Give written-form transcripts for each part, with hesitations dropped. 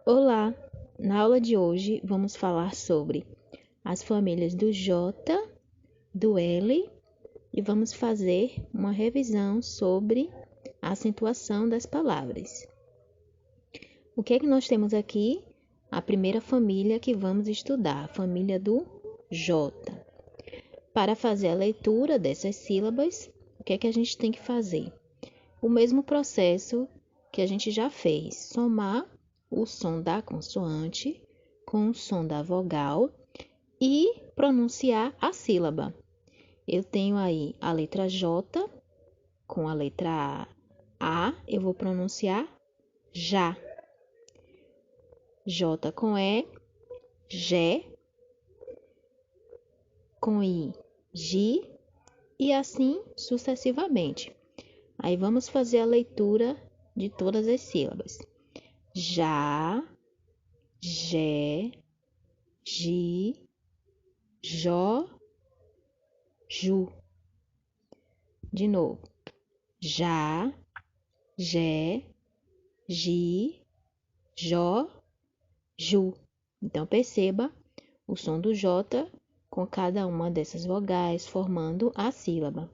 Olá! Na aula de hoje vamos falar sobre as famílias do J, do L e vamos fazer uma revisão sobre a acentuação das palavras. O que é que nós temos aqui? A primeira família que vamos estudar, a família do J. Para fazer a leitura dessas sílabas, o que é que a gente tem que fazer? O mesmo processo que a gente já fez, somar o som da consoante com o som da vogal e pronunciar a sílaba. Eu tenho aí a letra J com a letra A, eu vou pronunciar já. J com E, Jé, com I, Gi, e assim sucessivamente. Aí vamos fazer a leitura de todas as sílabas. Já, Jé, Gi, Jó, Ju. De novo. Já, Jé, Gi, Jó, Ju. Então, perceba o som do J com cada uma dessas vogais formando a sílaba.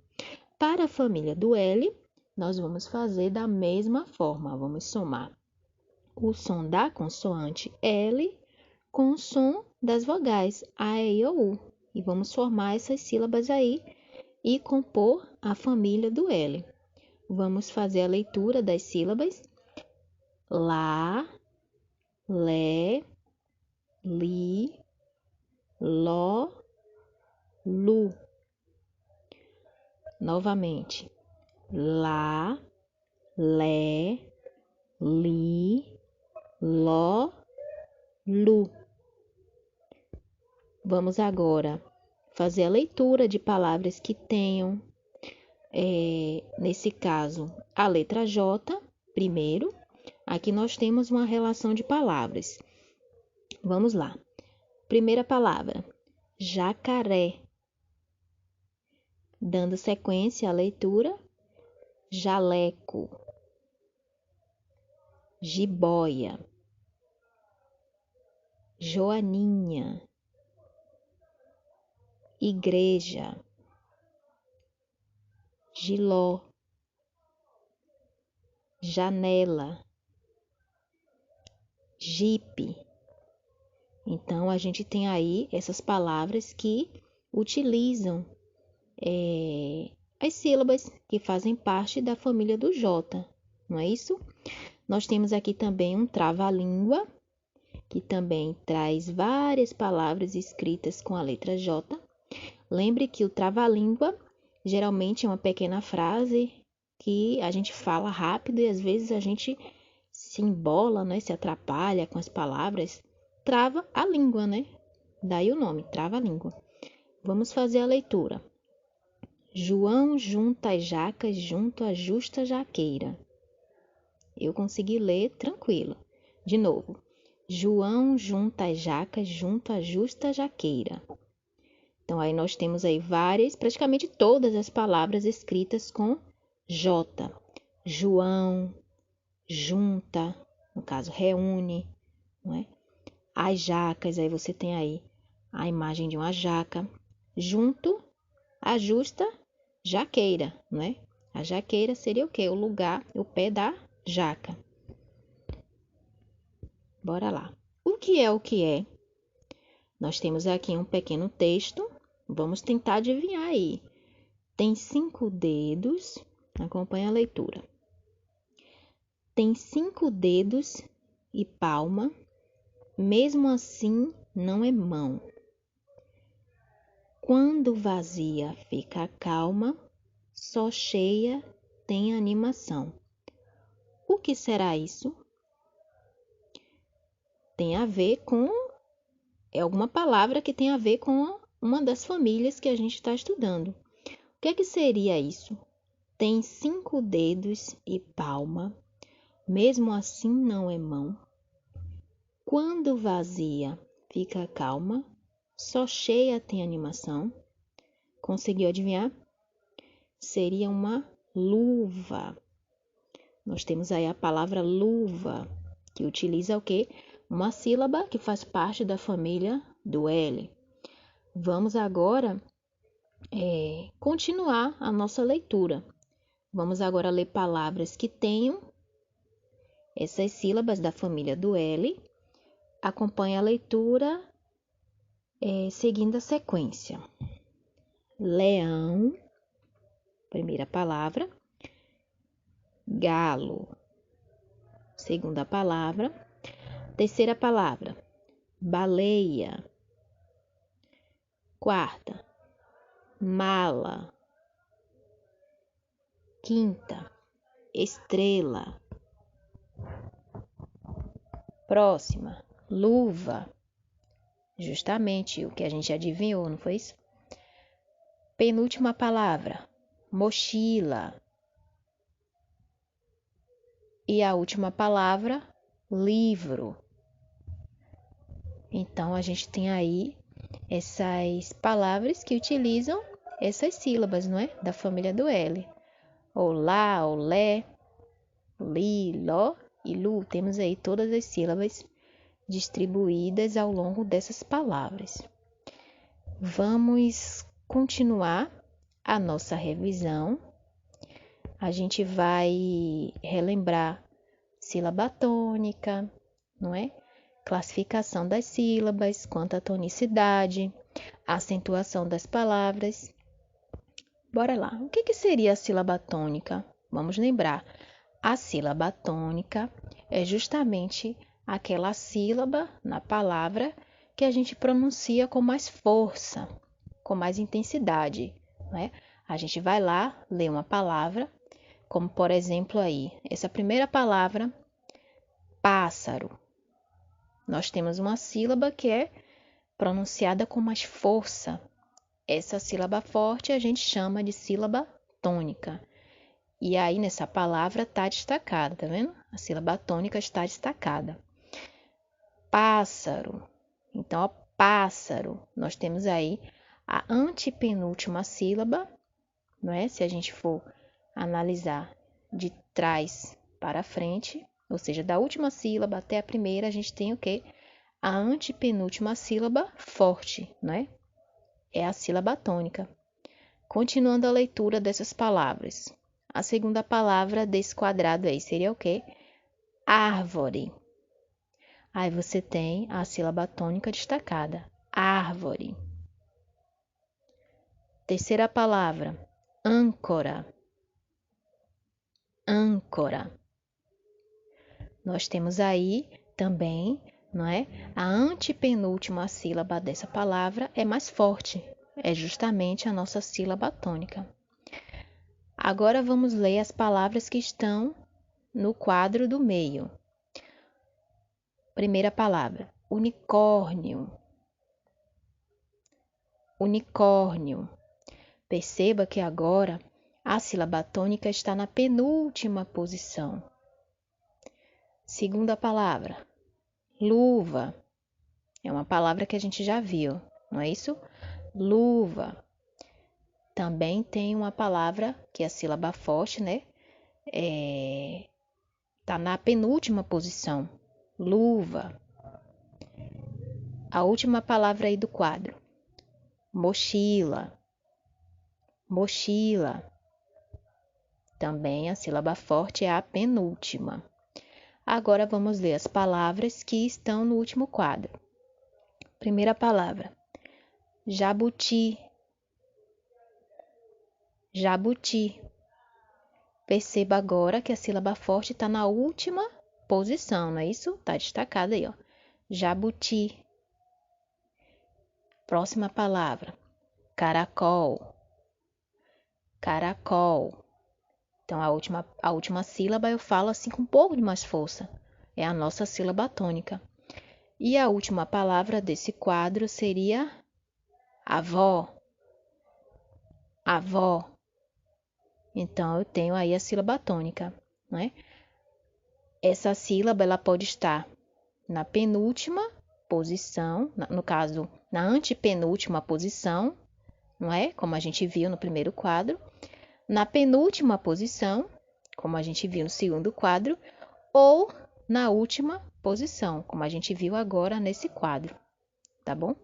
Para a família do L, nós vamos fazer da mesma forma. Vamos somar o som da consoante L com o som das vogais A, E, I, O, U. E vamos formar essas sílabas aí e compor a família do L. Vamos fazer a leitura das sílabas lá, lé, li, ló, lu. Novamente, lá, lé, li, ló, lu. Vamos agora fazer a leitura de palavras que tenham, nesse caso, a letra J primeiro. Aqui nós temos uma relação de palavras. Vamos lá. Primeira palavra, jacaré. Dando sequência à leitura, jaleco, jiboia, joaninha, igreja, giló, janela, jipe. Então, a gente tem aí essas palavras que utilizam as sílabas que fazem parte da família do J, não é isso? Nós temos aqui também um trava-língua, que também traz várias palavras escritas com a letra J. Lembre que o trava-língua geralmente é uma pequena frase que a gente fala rápido e às vezes a gente se embola, né, se atrapalha com as palavras. Trava a língua, né? Daí o nome, trava-língua. Vamos fazer a leitura. João junta as jacas junto à justa jaqueira. Eu consegui ler tranquilo. De novo. João junta as jacas junto à justa jaqueira. Então, aí nós temos aí praticamente todas as palavras escritas com J. João, junta, no caso, reúne, não é? As jacas, aí você tem aí a imagem de uma jaca. Junto à justa jaqueira, não é? A jaqueira seria o quê? O lugar, o pé da jaca. Bora lá. O que é o que é? Nós temos aqui um pequeno texto. Vamos tentar adivinhar aí. Tem 5 dedos. Acompanha a leitura. Tem 5 dedos e palma. Mesmo assim, não é mão. Quando vazia, fica calma. Só cheia tem animação. O que será isso? Tem a ver com... É alguma palavra que tem a ver com uma das famílias que a gente está estudando. O que é que seria isso? Tem 5 dedos e palma. Mesmo assim não é mão. Quando vazia, fica calma. Só cheia tem animação. Conseguiu adivinhar? Seria uma luva. Nós temos aí a palavra luva, que utiliza o quê? uma sílaba que faz parte da família do L. Vamos agora continuar a nossa leitura. Vamos agora ler palavras que tenham essas sílabas da família do L. Acompanhe a leitura seguindo a sequência. Leão, primeira palavra. Galo, segunda palavra. Terceira palavra, baleia. Quarta, mala. Quinta, estrela. Próxima, luva. Justamente o que a gente adivinhou, não foi isso? Penúltima palavra, mochila. E a última palavra, livro. Então, a gente tem aí essas palavras que utilizam essas sílabas, não é? Da família do L. Olá, olé, li, ló e lu. Temos aí todas as sílabas distribuídas ao longo dessas palavras. Vamos continuar a nossa revisão. A gente vai relembrar sílaba tônica, não é? Classificação das sílabas, quanto à tonicidade, acentuação das palavras. Bora lá. O que seria a sílaba tônica? Vamos lembrar. A sílaba tônica é justamente aquela sílaba na palavra que a gente pronuncia com mais força, com mais intensidade, né? A gente vai lá, lê uma palavra, como por exemplo aí, essa primeira palavra, pássaro. Nós temos uma sílaba que é pronunciada com mais força. Essa sílaba forte a gente chama de sílaba tônica. E aí nessa palavra está destacada, tá vendo? A sílaba tônica está destacada. Pássaro. Então, ó, pássaro. Nós temos aí a antepenúltima sílaba, não é? Se a gente for analisar de trás para frente, ou seja, da última sílaba até a primeira, a gente tem o quê? A antepenúltima sílaba forte, não é? É a sílaba tônica. Continuando a leitura dessas palavras. A segunda palavra desse quadrado aí seria o quê? Árvore. Aí você tem a sílaba tônica destacada. Árvore. Terceira palavra, âncora. Âncora. Nós temos aí também, não é? A antepenúltima sílaba dessa palavra é mais forte. É justamente a nossa sílaba tônica. Agora vamos ler as palavras que estão no quadro do meio. Primeira palavra, unicórnio. Unicórnio. Perceba que agora a sílaba tônica está na penúltima posição. Segunda palavra, luva. É uma palavra que a gente já viu, não é isso? Luva. Também tem uma palavra que é a sílaba forte, né? Está na penúltima posição. Luva. A última palavra aí do quadro. Mochila. Mochila. Também a sílaba forte é a penúltima. Agora vamos ler as palavras que estão no último quadro. Primeira palavra. Jabuti. Jabuti. Perceba agora que a sílaba forte está na última posição, não é isso? Está destacada aí, ó. Jabuti. Próxima palavra. Caracol. Caracol. Então, a última sílaba eu falo assim com um pouco de mais força. É a nossa sílaba tônica. E a última palavra desse quadro seria avó. Avó. Então, eu tenho aí a sílaba tônica, né? Essa sílaba ela pode estar na penúltima posição, no caso, na antepenúltima posição, não é? Como a gente viu no primeiro quadro. Na penúltima posição, como a gente viu no segundo quadro, ou na última posição, como a gente viu agora nesse quadro, tá bom?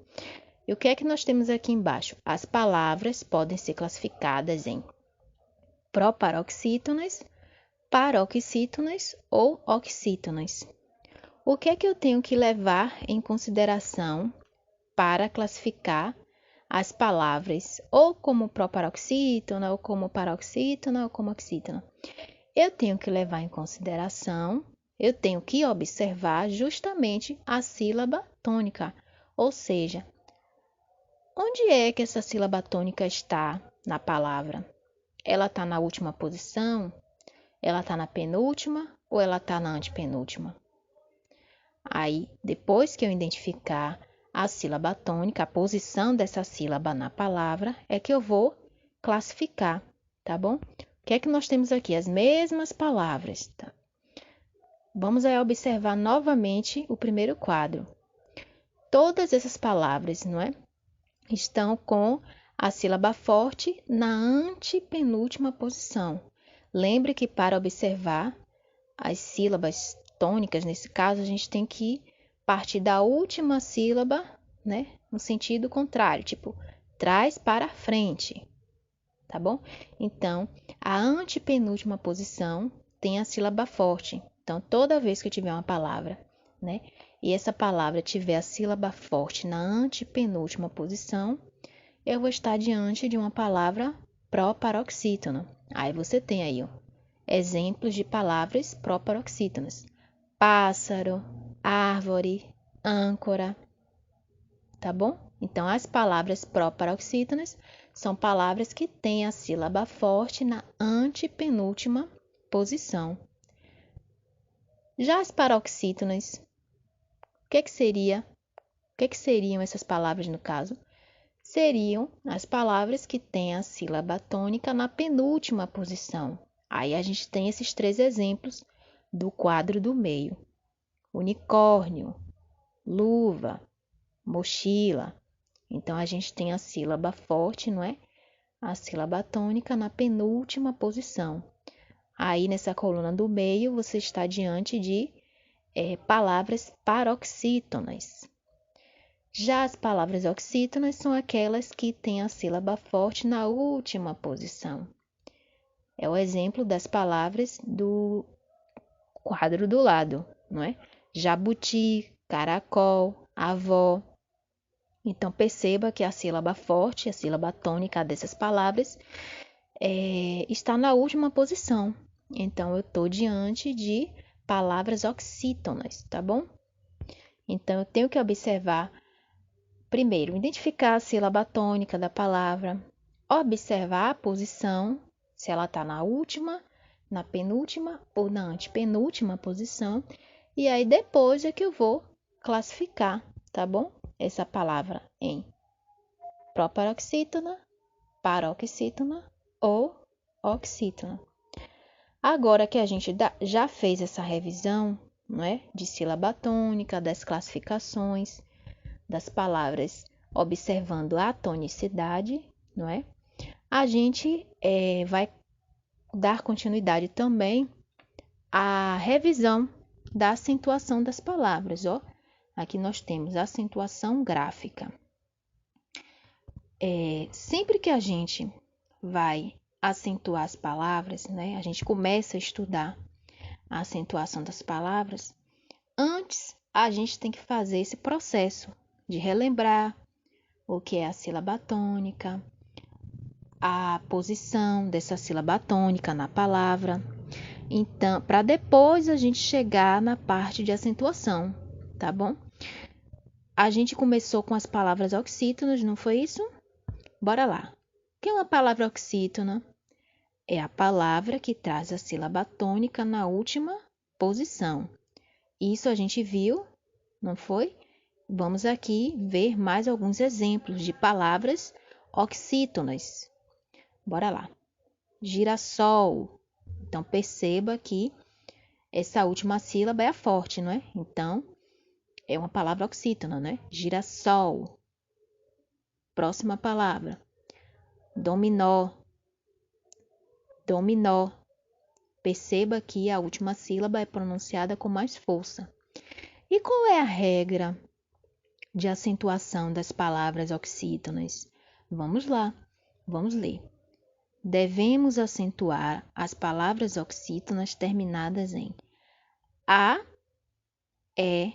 E o que é que nós temos aqui embaixo? As palavras podem ser classificadas em proparoxítonas, paroxítonas ou oxítonas. O que é que eu tenho que levar em consideração para classificar as palavras ou como proparoxítona, ou como paroxítona, ou como oxítona? Eu tenho que levar em consideração, eu tenho que observar justamente a sílaba tônica, ou seja, onde é que essa sílaba tônica está na palavra? Ela está na última posição? Ela está na penúltima ou ela está na antepenúltima? Aí, depois que eu identificar a sílaba tônica, a posição dessa sílaba na palavra, é que eu vou classificar, tá bom? O que é que nós temos aqui? As mesmas palavras, tá? Vamos aí observar novamente o primeiro quadro. Todas essas palavras, não é? Estão com a sílaba forte na antepenúltima posição. Lembre que para observar as sílabas tônicas, nesse caso, a gente tem que partir da última sílaba, né, no sentido contrário, tipo, traz para frente, tá bom? Então, a antepenúltima posição tem a sílaba forte. Então, toda vez que eu tiver uma palavra, né, e essa palavra tiver a sílaba forte na antepenúltima posição, eu vou estar diante de uma palavra proparoxítona. Aí você tem aí, ó, exemplos de palavras proparoxítonas: pássaro, árvore, âncora, tá bom? Então, as palavras proparoxítonas são palavras que têm a sílaba forte na antepenúltima posição. Já as paroxítonas, o que que seriam essas palavras no caso? Seriam as palavras que têm a sílaba tônica na penúltima posição. Aí a gente tem esses três exemplos do quadro do meio: unicórnio, luva, mochila. Então, a gente tem a sílaba forte, não é? A sílaba tônica na penúltima posição. Aí, nessa coluna do meio, você está diante de palavras paroxítonas. Já as palavras oxítonas são aquelas que têm a sílaba forte na última posição. É o exemplo das palavras do quadro do lado, não é? Jabuti, caracol, avó. Então, perceba que a sílaba forte, a sílaba tônica dessas palavras, está na última posição. Então, eu estou diante de palavras oxítonas, tá bom? Então, eu tenho que observar, primeiro, identificar a sílaba tônica da palavra, observar a posição, se ela está na última, na penúltima ou na antepenúltima posição, e aí depois é que eu vou classificar, tá bom? Essa palavra em proparoxítona, paroxítona ou oxítona. Agora que a gente já fez essa revisão, não é? De sílaba tônica, das classificações das palavras, observando a tonicidade, não é? A gente vai dar continuidade também à revisão da acentuação das palavras, ó. Aqui nós temos a acentuação gráfica. Sempre que a gente vai acentuar as palavras, né? A gente começa a estudar a acentuação das palavras, antes a gente tem que fazer esse processo de relembrar o que é a sílaba tônica, a posição dessa sílaba tônica na palavra. Então, para depois a gente chegar na parte de acentuação, tá bom? A gente começou com as palavras oxítonas, não foi isso? Bora lá. O que é uma palavra oxítona? É a palavra que traz a sílaba tônica na última posição. Isso a gente viu, não foi? Vamos aqui ver mais alguns exemplos de palavras oxítonas. Bora lá. Girassol. Então, perceba que essa última sílaba é a forte, não é? Então, é uma palavra oxítona, né? Girassol. Próxima palavra. Dominó. Dominó. Perceba que a última sílaba é pronunciada com mais força. E qual é a regra de acentuação das palavras oxítonas? Vamos lá, vamos ler. Devemos acentuar as palavras oxítonas terminadas em a, e,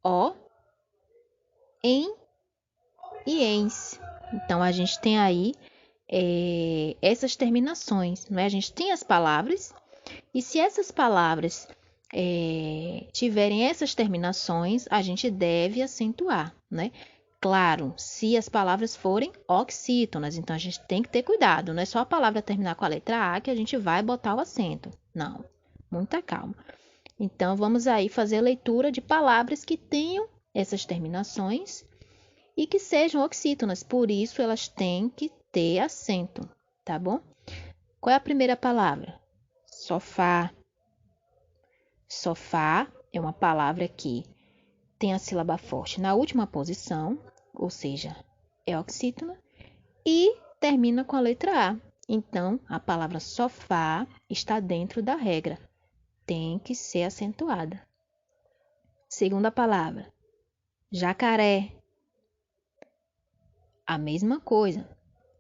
o, em e ens. Então, a gente tem aí essas terminações, não é? A gente tem as palavras, e se essas palavras tiverem essas terminações, a gente deve acentuar, né? Claro, se as palavras forem oxítonas, então a gente tem que ter cuidado, não é só a palavra terminar com a letra A que a gente vai botar o acento. Não, muita calma. Então, vamos aí fazer a leitura de palavras que tenham essas terminações e que sejam oxítonas, por isso elas têm que ter acento, tá bom? Qual é a primeira palavra? Sofá. Sofá é uma palavra que tem a sílaba forte na última posição, ou seja, é oxítona, e termina com a letra A. Então, a palavra sofá está dentro da regra, tem que ser acentuada. Segunda palavra, jacaré. A mesma coisa,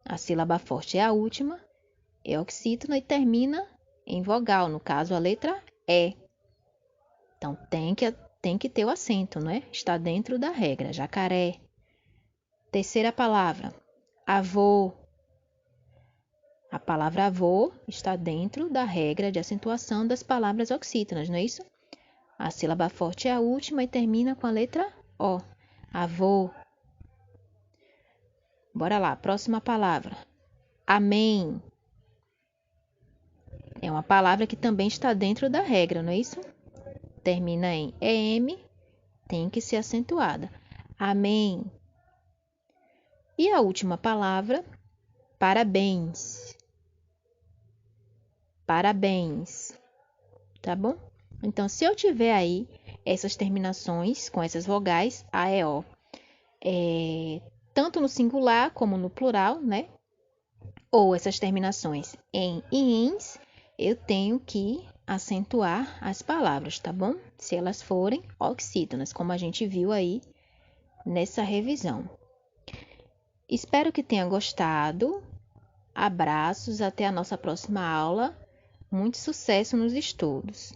a sílaba forte é a última, é oxítona e termina em vogal, no caso a letra E. Então, tem que ter o acento, né? Está dentro da regra, jacaré. Terceira palavra, avô. A palavra avô está dentro da regra de acentuação das palavras oxítonas, não é isso? A sílaba forte é a última e termina com a letra O. Avô. Bora lá, próxima palavra. Amém. É uma palavra que também está dentro da regra, não é isso? Termina em EM, tem que ser acentuada. Amém. E a última palavra, parabéns. Parabéns. Tá bom? Então, se eu tiver aí essas terminações com essas vogais, A, E, O, tanto no singular como no plural, né? Ou essas terminações em e ens, eu tenho que acentuar as palavras, tá bom? Se elas forem oxítonas, como a gente viu aí nessa revisão. Espero que tenha gostado. Abraços, até a nossa próxima aula. Muito sucesso nos estudos!